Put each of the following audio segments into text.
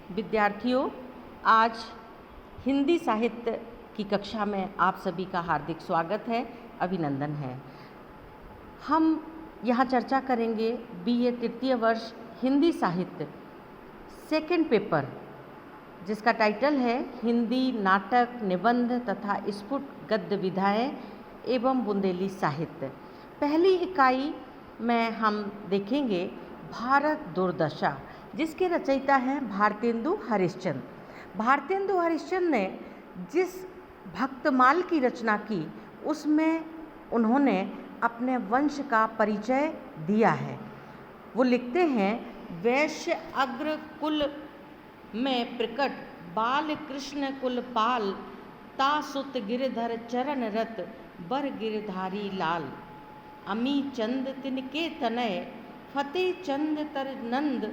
विद्यार्थियों, आज हिंदी साहित्य की कक्षा में आप सभी का हार्दिक स्वागत है, अभिनंदन है। हम यहाँ चर्चा करेंगे बीए तृतीय वर्ष हिंदी साहित्य सेकंड पेपर, जिसका टाइटल है हिंदी नाटक, निबंध तथा स्फुट गद्य विधाएँ एवं बुंदेली साहित्य। पहली इकाई में हम देखेंगे भारत दुर्दशा, जिसके रचयिता हैं भारतेंदु हरिश्चंद्र। भारतेंदु हरिश्चंद्र ने जिस भक्तमाल की रचना की, उसमें उन्होंने अपने वंश का परिचय दिया है। वो लिखते हैं, वैश्य अग्र कुल में प्रकट बाल कृष्ण कुल पाल, तासुत गिरधर चरण रत बर गिरधारी लाल। अमी चंद तिनके तनय फतेह चंद तर नंद,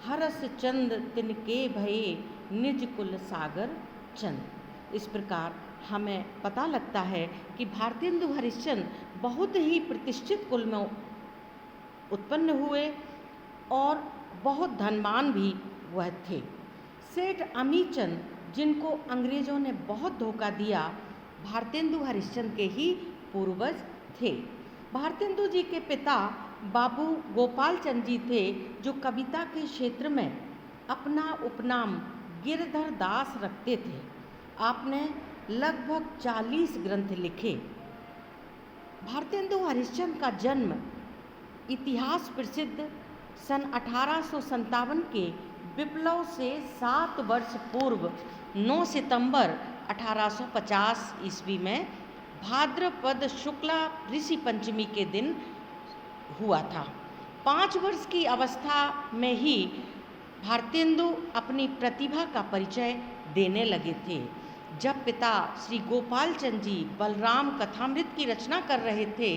हरस चंद तिनके भये निज कुल सागर चंद। इस प्रकार हमें पता लगता है कि भारतेंदु हरिश्चंद्र बहुत ही प्रतिष्ठित कुल में उत्पन्न हुए और बहुत धनवान भी वह थे। सेठ अमीचंद, जिनको अंग्रेजों ने बहुत धोखा दिया, भारतेंदु हरिश्चंद्र के ही पूर्वज थे। भारतेंदु जी के पिता बाबू गोपाल चंद जी थे, जो कविता के क्षेत्र में अपना उपनाम गिरधर दास रखते थे। आपने लगभग 40 ग्रंथ लिखे। भारतेंदु हरिश्चंद्र का जन्म इतिहास प्रसिद्ध सन 1857 के विप्लव से 7 वर्ष पूर्व 9 सितंबर 1850 ईस्वी में भाद्रपद शुक्ला ऋषि पंचमी के दिन हुआ था। 5 वर्ष की अवस्था में ही भारतेंदु अपनी प्रतिभा का परिचय देने लगे थे। जब पिता श्री गोपाल चंद जी बलराम कथामृत की रचना कर रहे थे,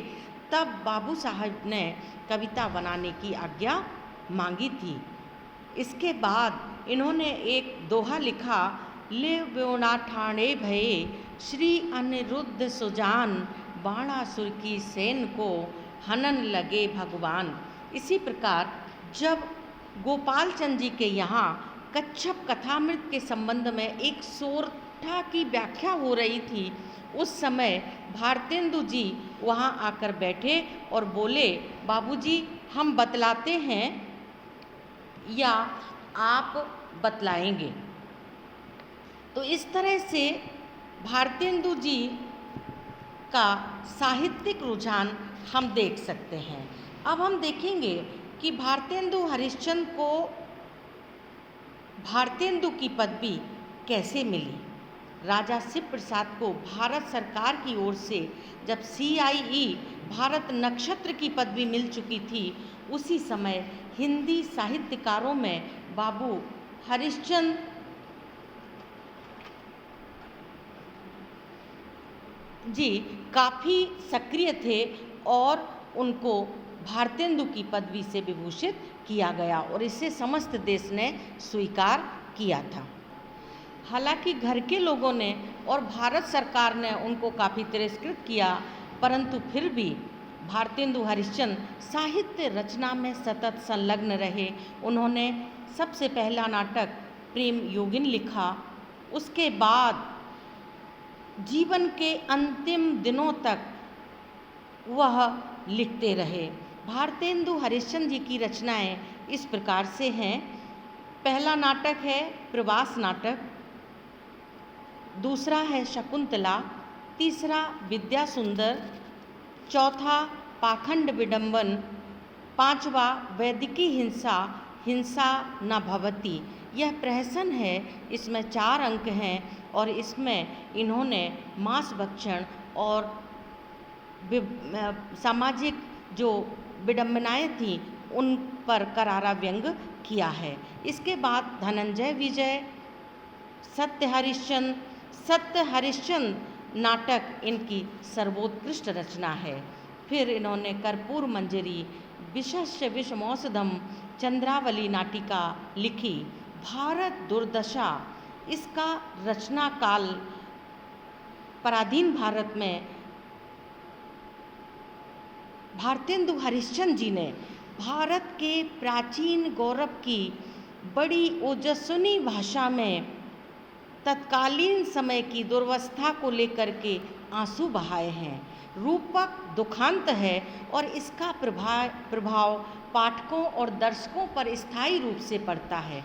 तब बाबू साहब ने कविता बनाने की आज्ञा मांगी थी। इसके बाद इन्होंने एक दोहा लिखा, ले व्योना ठाणे भये श्री अनिरुद्ध सुजान, बाणासुर की सेन को हनन लगे भगवान। इसी प्रकार जब गोपाल चंद जी के यहाँ कच्छप कथामृत के संबंध में एक सोरठा की व्याख्या हो रही थी, उस समय भारतेंदु जी वहाँ आकर बैठे और बोले, बाबूजी हम बतलाते हैं या आप बतलाएंगे। तो इस तरह से भारतेंदु जी का साहित्यिक रुझान हम देख सकते हैं। अब हम देखेंगे कि भारतेंदु हरिश्चंद्र को भारतेंदु की पदवी कैसे मिली। राजा शिव प्रसाद को भारत सरकार की ओर से जब CIE भारत नक्षत्र की पदवी मिल चुकी थी, उसी समय हिंदी साहित्यकारों में बाबू हरिश्चंद्र जी काफ़ी सक्रिय थे और उनको भारतेंदु की पदवी से विभूषित किया गया और इसे समस्त देश ने स्वीकार किया था। हालांकि घर के लोगों ने और भारत सरकार ने उनको काफ़ी तिरस्कृत किया, परंतु फिर भी भारतेंदु हरिश्चंद्र साहित्य रचना में सतत संलग्न रहे। उन्होंने सबसे पहला नाटक प्रेम योगिन लिखा। उसके बाद जीवन के अंतिम दिनों तक वह लिखते रहे। भारतेंदु हरिश्चंद्र जी की रचनाएं इस प्रकार से हैं। पहला नाटक है प्रवास नाटक, दूसरा है शकुंतला, तीसरा विद्या सुंदर, चौथा पाखंड विडंबन, पांचवा वैदिकी हिंसा, हिंसा न भवति। यह प्रहसन है, इसमें 4 अंक हैं और इसमें इन्होंने मांस भक्षण और सामाजिक जो विडंबनाएं थीं उन पर करारा व्यंग किया है। इसके बाद धनंजय विजय, सत्य हरिश्चंद्र नाटक इनकी सर्वोत्कृष्ट रचना है। फिर इन्होंने कर्पूर मंजरी, विशस्य विषमौषधम, चंद्रावली नाटिका लिखी। भारत दुर्दशा इसका रचना काल पराधीन भारत में भारतेंदु हरिश्चंद्र जी ने भारत के प्राचीन गौरव की बड़ी ओजस्विनी भाषा में तत्कालीन समय की दुर्वस्था को लेकर के आंसू बहाए हैं। रूपक दुखांत है और इसका प्रभाव पाठकों और दर्शकों पर स्थायी रूप से पड़ता है।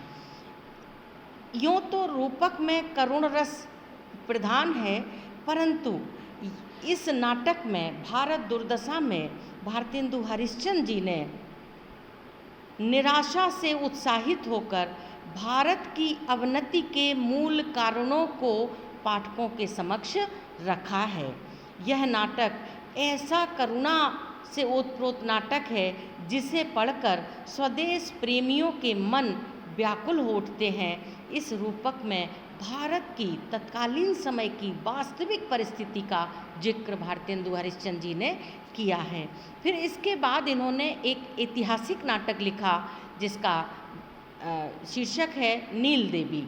यूँ तो रूपक में करुण रस प्रधान है, परंतु इस नाटक में भारत दुर्दशा में भारतेंदु हरिश्चंद्र जी ने निराशा से उत्साहित होकर भारत की अवनति के मूल कारणों को पाठकों के समक्ष रखा है। यह नाटक ऐसा करुणा से ओतप्रोत नाटक है जिसे पढ़कर स्वदेश प्रेमियों के मन व्याकुल हो उठते हैं। इस रूपक में भारत की तत्कालीन समय की वास्तविक परिस्थिति का जिक्र भारतेंदु हरिश्चंद्र जी ने किया है। फिर इसके बाद इन्होंने एक ऐतिहासिक नाटक लिखा जिसका शीर्षक है नील देवी।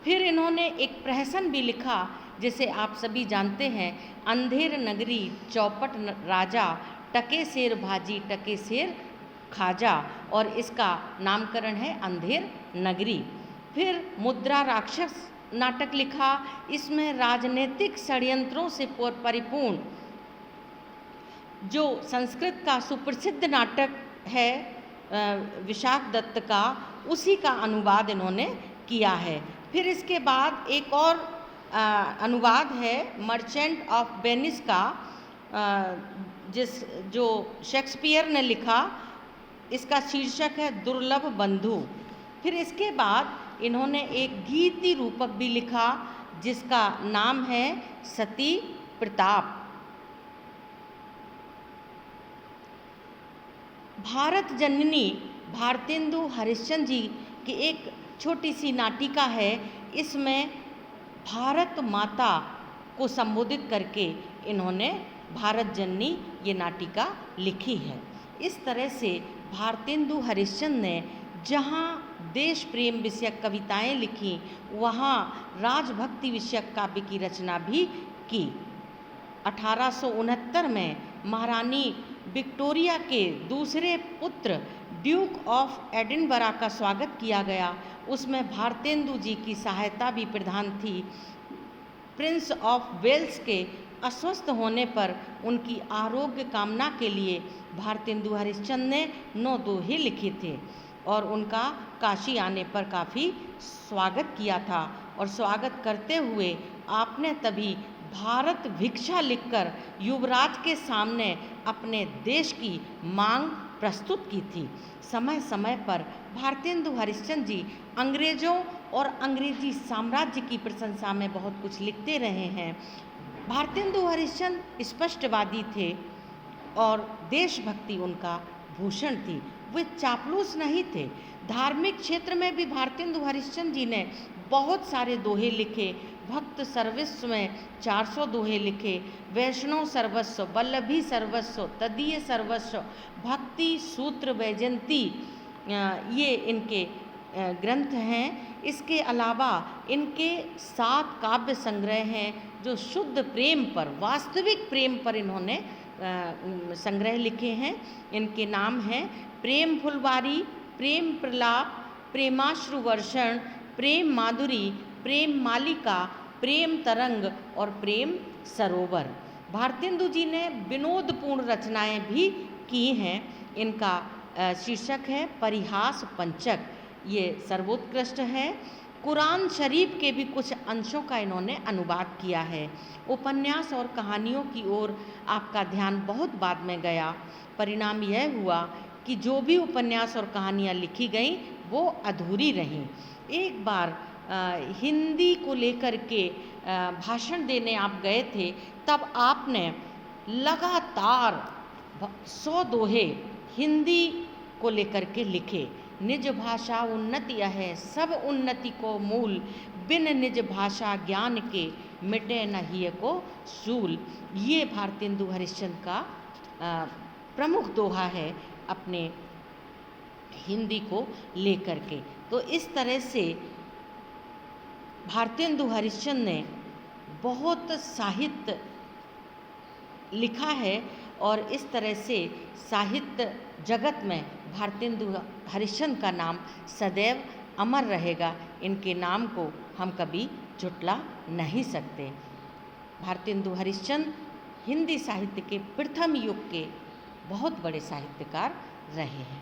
फिर इन्होंने एक प्रहसन भी लिखा जिसे आप सभी जानते हैं, अंधेर नगरी चौपट राजा, टके शेर भाजी टके शेर खाजा, और इसका नामकरण है अंधेर नगरी। फिर मुद्रा राक्षस नाटक लिखा, इसमें राजनीतिक षड्यंत्रों से परिपूर्ण जो संस्कृत का सुप्रसिद्ध नाटक है विशाख दत्त का, उसी का अनुवाद इन्होंने किया है। फिर इसके बाद एक और अनुवाद है मर्चेंट ऑफ वेनिस का, जो शेक्सपियर ने लिखा। इसका शीर्षक है दुर्लभ बंधु। फिर इसके बाद इन्होंने एक गीति रूपक भी लिखा जिसका नाम है सती प्रताप। भारत जननी भारतेंदु हरिश्चंद्र जी की एक छोटी सी नाटिका है। इसमें भारत माता को संबोधित करके इन्होंने भारत जननी ये नाटिका लिखी है। इस तरह से भारतेंदु हरिश्चंद्र ने जहाँ देश प्रेम विषयक कविताएं लिखी, वहाँ राजभक्ति विषयक काव्य की रचना भी की। 1869 में महारानी विक्टोरिया के दूसरे पुत्र ड्यूक ऑफ एडिनबरा का स्वागत किया गया। उसमें भारतेंदु जी की सहायता भी प्रधान थी। प्रिंस ऑफ वेल्स के अस्वस्थ होने पर उनकी आरोग्य कामना के लिए भारतेंदु हरिश्चंद्र ने 9 दोहे लिखे थे और उनका काशी आने पर काफ़ी स्वागत किया था। और स्वागत करते हुए आपने तभी भारत भिक्षा लिखकर युवराज के सामने अपने देश की मांग प्रस्तुत की थी। समय समय पर भारतेंदु हरिश्चंद्र जी अंग्रेज़ों और अंग्रेजी साम्राज्य की प्रशंसा में बहुत कुछ लिखते रहे हैं। भारतेंदु हरिश्चंद्र स्पष्टवादी थे और देशभक्ति उनका भूषण थी। वे चापलूस नहीं थे। धार्मिक क्षेत्र में भी भारतेंदु हरिश्चंद्र जी ने बहुत सारे दोहे लिखे। भक्त सर्वस्व में 400 दोहे लिखे। वैष्णव सर्वस्व, वल्लभी सर्वस्व, तदीय सर्वस्व, भक्ति सूत्र वैजयंती, ये इनके ग्रंथ हैं। इसके अलावा इनके 7 काव्य संग्रह हैं जो शुद्ध प्रेम पर, वास्तविक प्रेम पर इन्होंने संग्रह लिखे हैं। इनके नाम हैं प्रेम फुलवारी, प्रेम प्रलाप, प्रेमाश्रु वर्षण, प्रेम माधुरी, प्रेम मालिका, प्रेम तरंग और प्रेम सरोवर। भारतेंदु जी ने विनोदपूर्ण रचनाएं भी की हैं। इनका शीर्षक है परिहास पंचक, ये सर्वोत्कृष्ट है। कुरान शरीफ के भी कुछ अंशों का इन्होंने अनुवाद किया है। उपन्यास और कहानियों की ओर आपका ध्यान बहुत बाद में गया। परिणाम यह हुआ कि जो भी उपन्यास और कहानियाँ लिखी गईं वो अधूरी रहीं। एक बार हिंदी को लेकर के भाषण देने आप गए थे, तब आपने लगातार 100 दोहे हिंदी को लेकर के लिखे। निज भाषा उन्नति है, सब उन्नति को मूल, बिन निज भाषा ज्ञान के मिटे न हिय को सूल। ये भारतेंदु हरिश्चंद्र का प्रमुख दोहा है अपने हिंदी को लेकर के। तो इस तरह से भारतेंदु हरिश्चंद्र ने बहुत साहित्य लिखा है और इस तरह से साहित्य जगत में भारतेंदु हरिश्चंद्र का नाम सदैव अमर रहेगा, इनके नाम को हम कभी झुठला नहीं सकते। भारतेंदु हरिश्चंद्र हिंदी साहित्य के प्रथम युग के बहुत बड़े साहित्यकार रहे हैं।